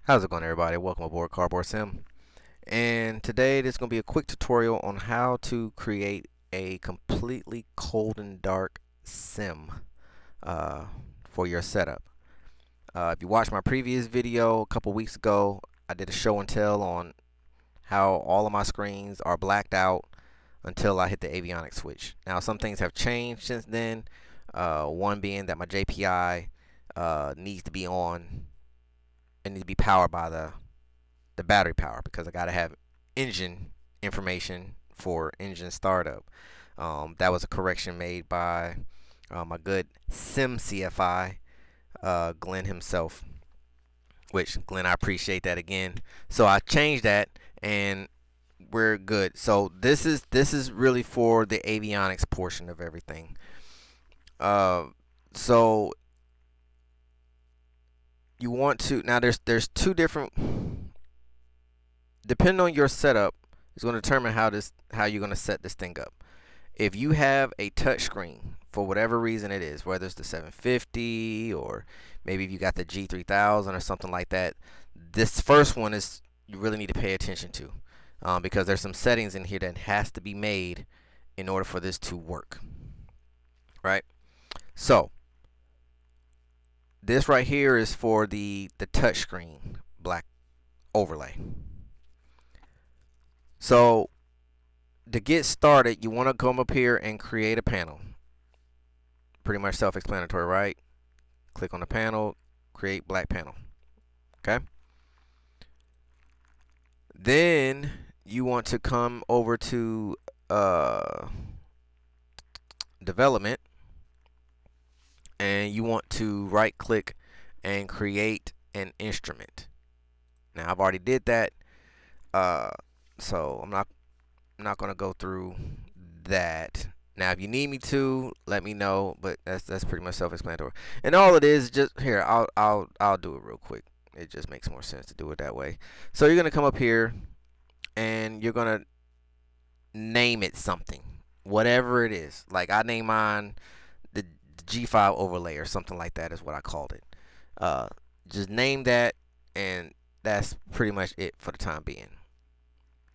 How's it going, everybody? Welcome aboard CardboardSim. And today there's going to be a quick tutorial on how to create a completely cold and dark sim uh, for your setup. If you watched my previous video a couple weeks ago, I did a show and tell on how all of my screens are blacked out until I hit the avionics switch. Now, some things have changed since then. One being that my JPI needs to be on. It needs to be powered by the battery power because I got to have engine information for engine startup. That was a correction made by my good Sim CFI, Glenn himself. Which Glenn, I appreciate that again. So I changed that, and we're good. So this is really for the avionics portion of everything. Uh, so you want to now there's two different, depending on your setup, is going to determine how you're going to set this thing up. If you have a touch screen for whatever reason it is, whether it's the 750 or maybe if you got the G3000 or something like that, this first one is you really need to pay attention to, because there's some settings in here that has to be made in order for this to work. Right? So this right here is for the touch screen black overlay. So to get started, you want to come up here and create a panel. Pretty much self-explanatory, right? Click on the panel, create black panel. Okay. Then you want to come over to development, and you want to right click and create an instrument. Now I've already did that, so I'm not going to go through that. Now, if you need me to, let me know. But that's pretty much self-explanatory. And all it is, just here, I'll do it real quick. It just makes more sense to do it that way. So you're gonna come up here, and you're gonna name it something, whatever it is. Like I name mine the G5 overlay or something like that is what I called it. Just name that, and that's pretty much it for the time being.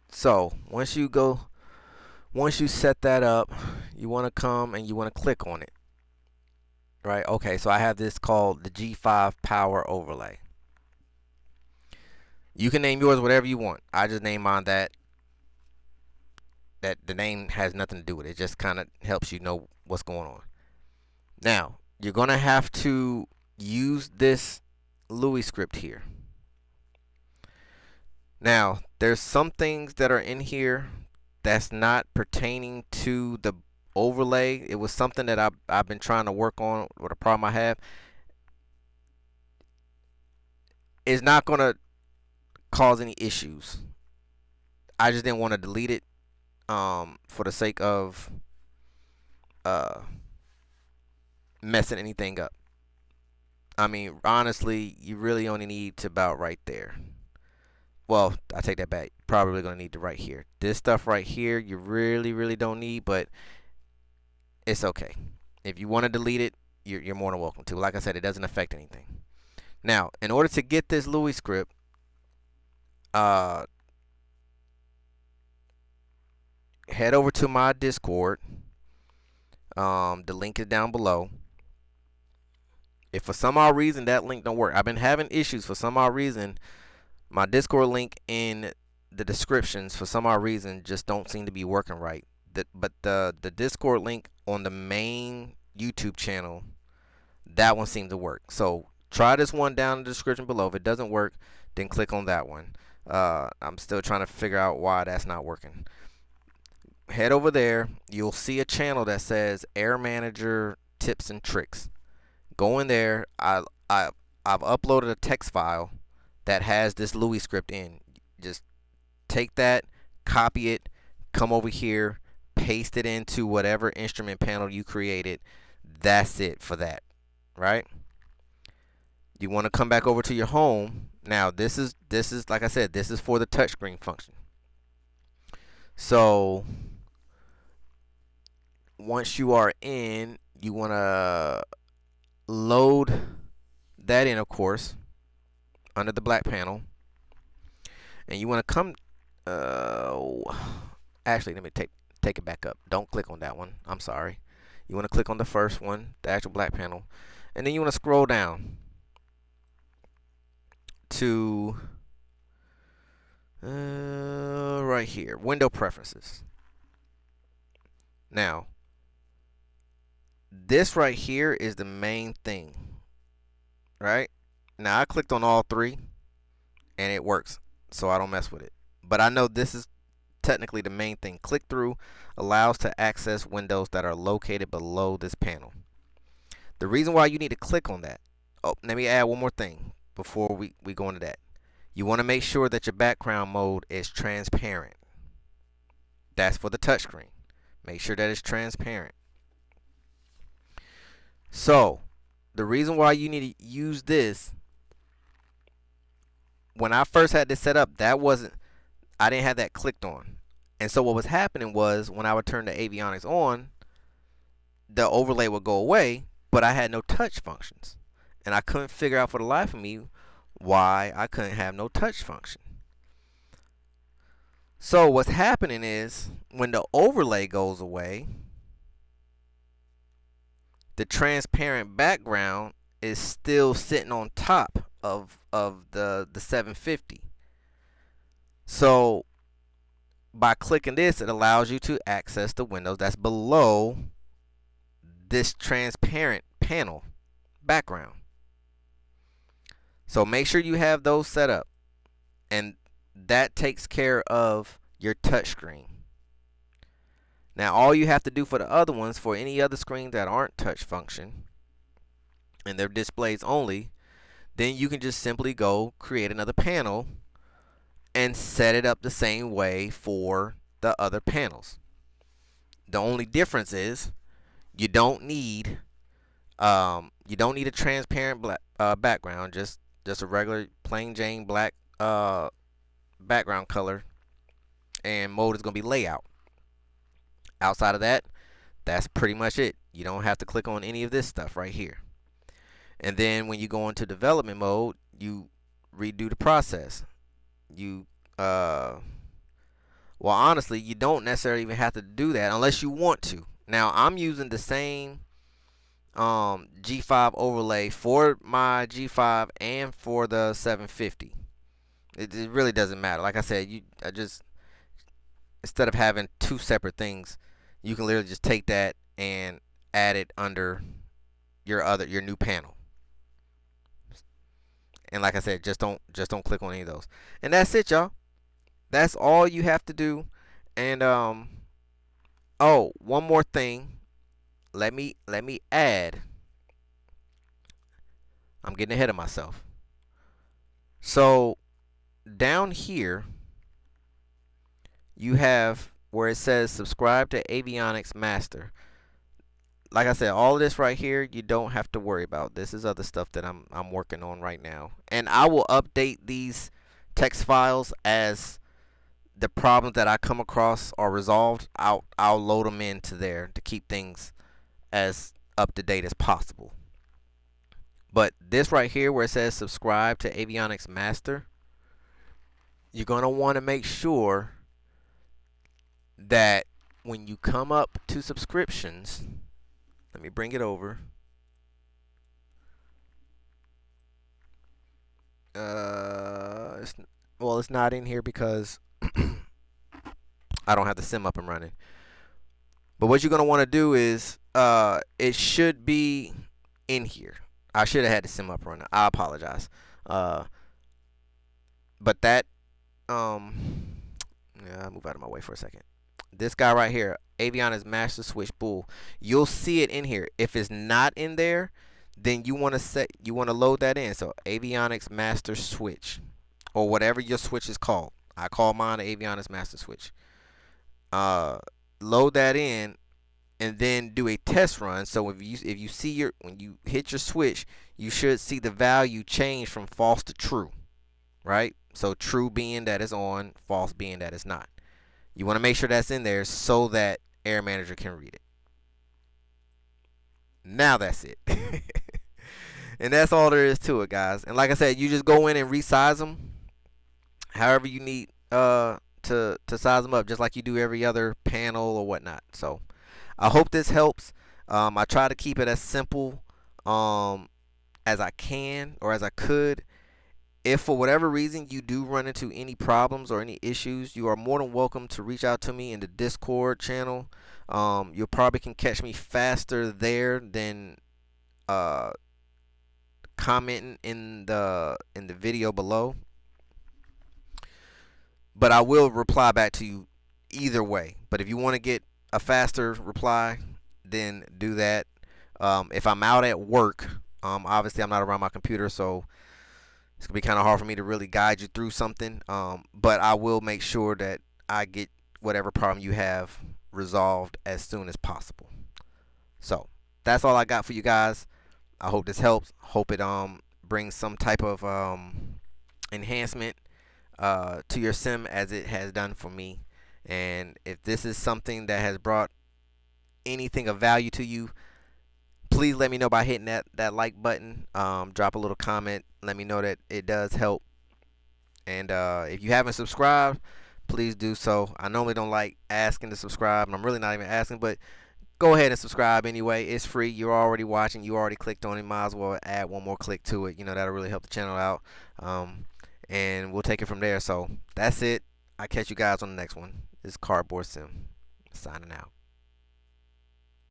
So once you set that up, you want to come and you want to click on it. Right? Okay, so I have this called the G5 Power Overlay. You can name yours whatever you want. I just name mine that. That the name has nothing to do with it. It just kind of helps you know what's going on. Now, you're going to have to use this Louis script here. Now, there's some things that are in here that's not pertaining to the overlay. It was something that I've been trying to work on with a problem I have. It's not going to cause any issues. I just didn't want to delete it for the sake of messing anything up. I mean, honestly, you really only need to about right there. Well, I take that back. Probably going to need to right here. This stuff right here, you really don't need, but it's okay. If you want to delete it, you're more than welcome to. Like I said, it doesn't affect anything. Now, in order to get this Louis script, head over to my Discord. The link is down below. If for some odd reason that link don't work, I've been having issues for some odd reason. My Discord link in the descriptions for some odd reason just don't seem to be working right. But the Discord link on the main YouTube channel, that one seems to work. So try this one down in the description below. If it doesn't work, then click on that one. I'm still trying to figure out why that's not working. Head over there. You'll see a channel that says Air Manager Tips and Tricks. Go in there. I've uploaded a text file that has this Louis script in. Just take that, copy it, come over here, paste it into whatever instrument panel you created. That's it for that, right? You want to come back over to your home. Now this is like I said, this is for the touchscreen function. So once you are in, you want to load that in, of course. under the black panel, and you want to come. Actually, let me take it back up. Don't click on that one. I'm sorry. You want to click on the first one, the actual black panel, and then you want to scroll down to right here, window preferences. Now, this right here is the main thing, right? Now I clicked on all three and it works, so I don't mess with it. But I know this is technically the main thing. Click through allows to access windows that are located below this panel. The reason why you need to click on that, oh, let me add one more thing before we go into that. You want to make sure that your background mode is transparent. That's for the touchscreen. Make sure that it's transparent. So, the reason why you need to use this, when I first had this set up, I didn't have that clicked on. And so what was happening was when I would turn the avionics on, the overlay would go away, but I had no touch functions. And I couldn't figure out for the life of me why I couldn't have no touch function. So what's happening is when the overlay goes away, the transparent background is still sitting on top of the 750. So by clicking this, it allows you to access the windows that's below this transparent panel background. So make sure you have those set up, and that takes care of your touch screen. Now all you have to do for the other ones, for any other screens that aren't touch function and they're displays only, then you can just simply go create another panel and set it up the same way for the other panels. The only difference is you don't need a transparent black background, just a regular plain Jane black background color, and mode is going to be layout. Outside of that, that's pretty much it. You don't have to click on any of this stuff right here. And then when you go into development mode, you redo the process. Well, honestly, you don't necessarily even have to do that unless you want to. Now I'm using the same G5 overlay for my G5 and for the 750. It really doesn't matter. Like I said, instead of having two separate things, you can literally just take that and add it under your new panel. And like I said, just don't click on any of those. And that's it, y'all. That's all you have to do. And oh, one more thing. Let me add. I'm getting ahead of myself. So down here you have where it says subscribe to Avionics Master. Like I said, all of this right here you don't have to worry about. This is other stuff that I'm working on right now, and I will update these text files as the problems that I come across are resolved. I'll load them into there to keep things as up to date as possible. But this right here where it says subscribe to Avionics Master, you're going to want to make sure that when you come up to subscriptions, let me bring it over. It's not in here because I don't have the sim up and running. But what you're going to want to do is it should be in here. I should have had the sim up and running. I apologize. But that yeah, move out of my way for a second. This guy right here, Avionics Master Switch Bool, you'll see it in here. If it's not in there, then you want to load that in. So Avionics Master Switch, or whatever your switch is called. I call mine the Avionics Master Switch. Load that in, and then do a test run. So if you see when you hit your switch, you should see the value change from false to true, right? So true being that it's on, false being that it's not. You want to make sure that's in there so that Air Manager can read it. Now that's it. And that's all there is to it, guys. And like I said, you just go in and resize them however you need to size them up, just like you do every other panel or whatnot. So I hope this helps. I try to keep it as simple as I can or as I could. If for whatever reason you do run into any problems or any issues, you are more than welcome to reach out to me in the Discord channel. You probably can catch me faster there than uh, commenting in the video below. But I will reply back to you either way. But if you want to get a faster reply, then do that. If I'm out at work, obviously I'm not around my computer, so it's gonna be kind of hard for me to really guide you through something. But I will make sure that I get whatever problem you have resolved as soon as possible. So that's all I got for you guys. I hope this helps. Hope it brings some type of enhancement to your sim as it has done for me. And if this is something that has brought anything of value to you, please let me know by hitting that like button. Drop a little comment. Let me know that it does help. And if you haven't subscribed, please do so. I normally don't like asking to subscribe, and I'm really not even asking, but go ahead and subscribe anyway. It's free. You're already watching. You already clicked on it. Might as well add one more click to it. That'll really help the channel out. And we'll take it from there. So that's it. I'll catch you guys on the next one. This is CardboardSim signing out.